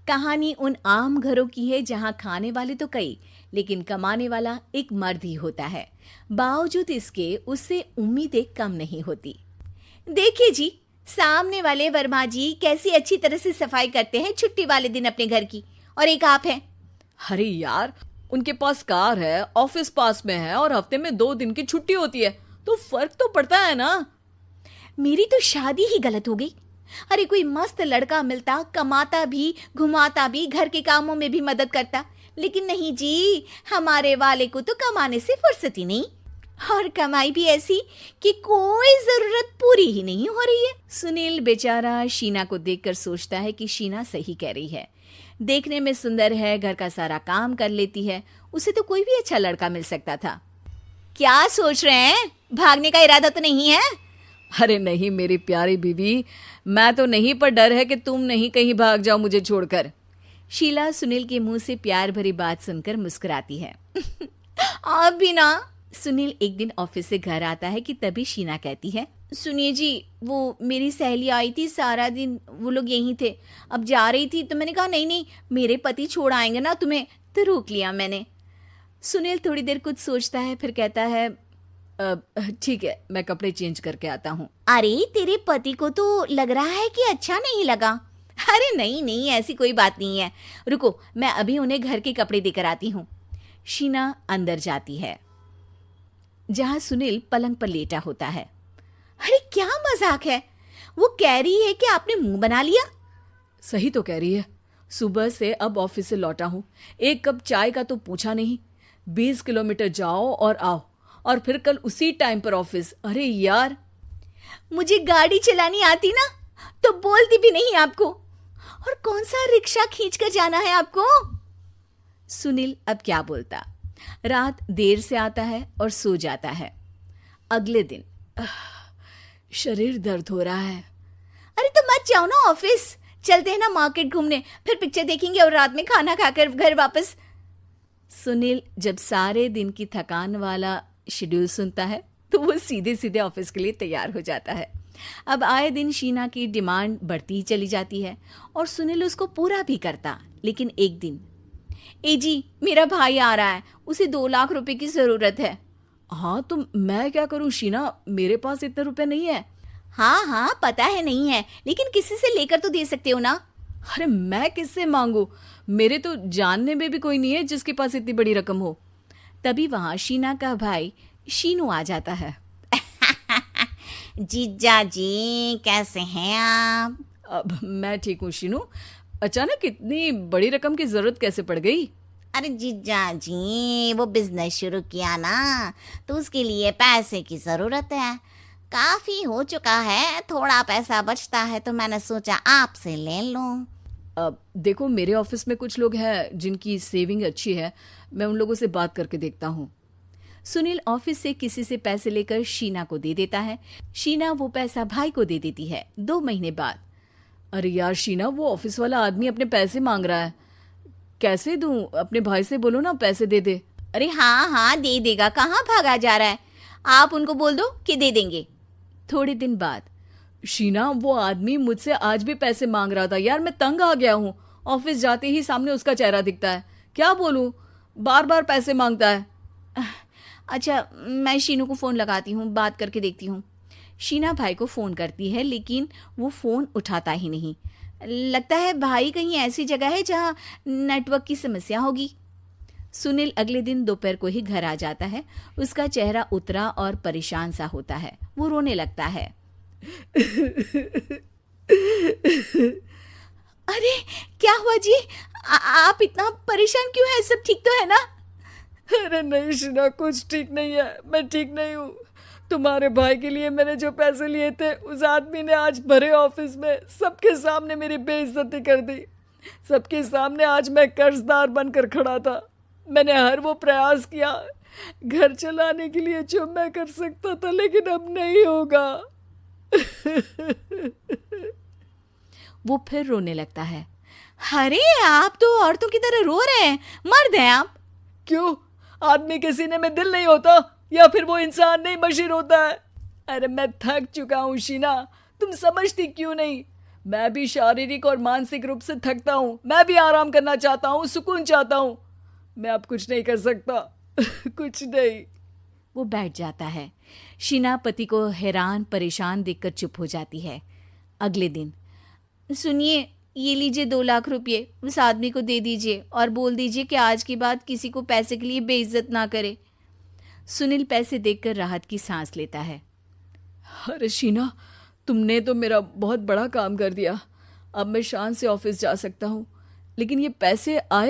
कहानी उन आम घरों की है जहां खाने वाले तो कई, लेकिन कमाने वाला एक मर्द ही होता है। बावजूद इसके उससे उम्मीदें कम नहीं होती। देखिए जी, सामने वाले वर्मा जी कैसी अच्छी तरह से सफाई करते हैं छुट्टी वाले दिन अपने घर की, और एक आप हैं। अरे यार, उनके पास कार है, ऑफिस पास में है और हफ्ते में 2 दिन की छुट्टी होती है, तो फर्क तो पड़ता है ना। मेरी तो शादी ही गलत हो गई। अरे कोई मस्त लड़का मिलता, कमाता भी, घुमाता भी, घर के कामों में भी मदद करता, लेकिन नहीं जी, हमारे वाले को तो कमाने से फुर्सत ही नहीं, और कमाई भी ऐसी कि कोई जरूरत पूरी ही नहीं हो रही है। सुनील बेचारा शीना को देखकर सोचता है कि शीना सही कह रही है। देखने में सुंदर है, घर का सारा काम कर लेती है, उसे तो कोई भी अच्छा लड़का मिल सकता था। क्या सोच रहे हैं? भागने का इरादा तो नहीं है? अरे नहीं मेरी प्यारी बीवी, मैं तो नहीं, पर डर है कि तुम नहीं कहीं भाग जाओ मुझे छोड़कर। शीला सुनील के मुंह से प्यार भरी बात सुनकर मुस्कुराती है। आप भी ना। सुनील एक दिन ऑफिस से घर आता है कि तभी शीना कहती है, सुनिए जी, वो मेरी सहेली आई थी, सारा दिन वो लोग यहीं थे, अब जा रही थी तो मैंने कहा नहीं नहीं, मेरे पति छोड़ आएंगे ना तुम्हें, तो रोक लिया मैंने। सुनील थोड़ी देर कुछ सोचता है, फिर कहता है, ठीक है, मैं कपड़े चेंज करके आता हूँ। अरे तेरे पति को तो लग रहा है कि अच्छा नहीं लगा। अरे नहीं नहीं, ऐसी कोई बात नहीं है, रुको मैं अभी उन्हें घर के कपड़े देकर आती हूँ। शीना अंदर जाती है जहां सुनील पलंग पर लेटा होता है। अरे क्या मजाक है, वो कह रही है कि आपने मुंह बना लिया। सही तो कह रही है, सुबह से अब ऑफिस से लौटा हूँ, एक कप चाय का तो पूछा नहीं, 20 किलोमीटर जाओ और आओ, और फिर कल उसी टाइम पर ऑफिस। अरे यार, मुझे गाड़ी चलानी आती ना तो बोलती भी नहीं आपको, और कौन सा रिक्शा खींच कर जाना है आपको। सुनील अब क्या बोलता। रात देर से आता है और सो जाता है। अगले दिन शरीर दर्द हो रहा है। अरे तो मत जाओ ना ऑफिस, चलते हैं ना मार्केट घूमने, फिर पिक्चर देखेंगे और रात में खाना खाकर घर वापस। सुनील जब सारे दिन की थकान वाला शेड्यूल सुनता है तो वो सीधे सीधे ऑफिस के लिए तैयार हो जाता है। अब आए दिन शीना की डिमांड बढ़ती ही चली जाती है और सुनील उसको पूरा भी करता। लेकिन एक दिन, ए जी मेरा भाई आ रहा है, उसे 2 लाख रुपए की जरूरत है। हाँ तो मैं क्या करूं शीना, मेरे पास इतने रुपए नहीं है। हाँ हाँ पता है नहीं है, लेकिन किसी से लेकर तो दे सकते हो ना। अरे मैं किससे मांगू, मेरे तो जानने में भी कोई नहीं है जिसके पास इतनी बड़ी रकम हो। तभी वहां शीना का भाई शीनू आ जाता है। जीजा जी कैसे हैं आप? अब मैं ठीक हूँ शीनू, अचानक इतनी बड़ी रकम की जरूरत कैसे पड़ गई? अरे जीजा जी, वो बिजनेस शुरू किया ना, तो उसके लिए पैसे की जरूरत है। काफी हो चुका है, थोड़ा पैसा बचता है तो मैंने सोचा आपसे ले लूं। अब देखो, मेरे ऑफिस में कुछ लोग हैं जिनकी सेविंग अच्छी है, मैं उन लोगों से बात करके देखता हूँ। सुनील ऑफिस से किसी से पैसे लेकर शीना को दे देता है। शीना वो पैसा भाई को दे देती है 2 महीने बाद। अरे यार शीना, वो ऑफिस वाला आदमी अपने पैसे मांग रहा है, कैसे दूं? अपने भाई से बोलो ना पैसे दे दे। अरे हाँ हाँ दे देगा, कहाँ भागा जा रहा है, आप उनको बोल दो कि दे देंगे। थोड़े दिन बाद, शीना वो आदमी मुझसे आज भी पैसे मांग रहा था यार, मैं तंग आ गया हूँ। ऑफिस जाते ही सामने उसका चेहरा दिखता है, क्या बोलूं, बार बार पैसे मांगता है। अच्छा मैं शीनू को फोन लगाती हूँ, बात करके देखती हूँ। शीना भाई को फोन करती है लेकिन वो फोन उठाता ही नहीं। लगता है भाई कहीं ऐसी जगह है जहाँ नेटवर्क की समस्या होगी। सुनील अगले दिन दोपहर को ही घर आ जाता है। उसका चेहरा उतरा और परेशान सा होता है, वो रोने लगता है। अरे क्या हुआ जी, आप इतना परेशान क्यों हैं? सब ठीक तो है ना? अरे नहीं शीना, कुछ ठीक नहीं है, मैं ठीक नहीं हूँ। तुम्हारे भाई के लिए मैंने जो पैसे लिए थे, उस आदमी ने आज भरे ऑफिस में सबके सामने मेरी बेइज्जती कर दी। सबके सामने आज मैं कर्जदार बनकर खड़ा था। मैंने हर वो प्रयास किया घर चलाने के लिए जो मैं कर सकता था, लेकिन अब नहीं होगा। वो फिर रोने लगता है। अरे आप तो औरतों की तरह रो रहे हैं, मर्द हैं आप। क्यों, आदमी के सीने में दिल नहीं होता, या फिर वो इंसान नहीं मशीन होता है? अरे मैं थक चुका हूँ शीना, तुम समझती क्यों नहीं? मैं भी शारीरिक और मानसिक रूप से थकता हूँ, मैं भी आराम करना चाहता हूँ, सुकून चाहता हूँ। मैं अब कुछ नहीं कर सकता। कुछ नहीं। वो बैठ जाता है। शीना पति को हैरान परेशान देखकर चुप हो जाती है। अगले दिन, सुनिए, ये लीजिए 2 लाख रुपये, उस आदमी को दे दीजिए और बोल दीजिए कि आज के बाद किसी को पैसे के लिए बेइज्जत ना करे। सुनील पैसे देखकर राहत की सांस लेता है। अरे शीना, तुमने तो मेरा बहुत बड़ा काम कर दिया। अब मैं शान से ऑफिस जा सकता हूँ। लेकिन ये पैसे आए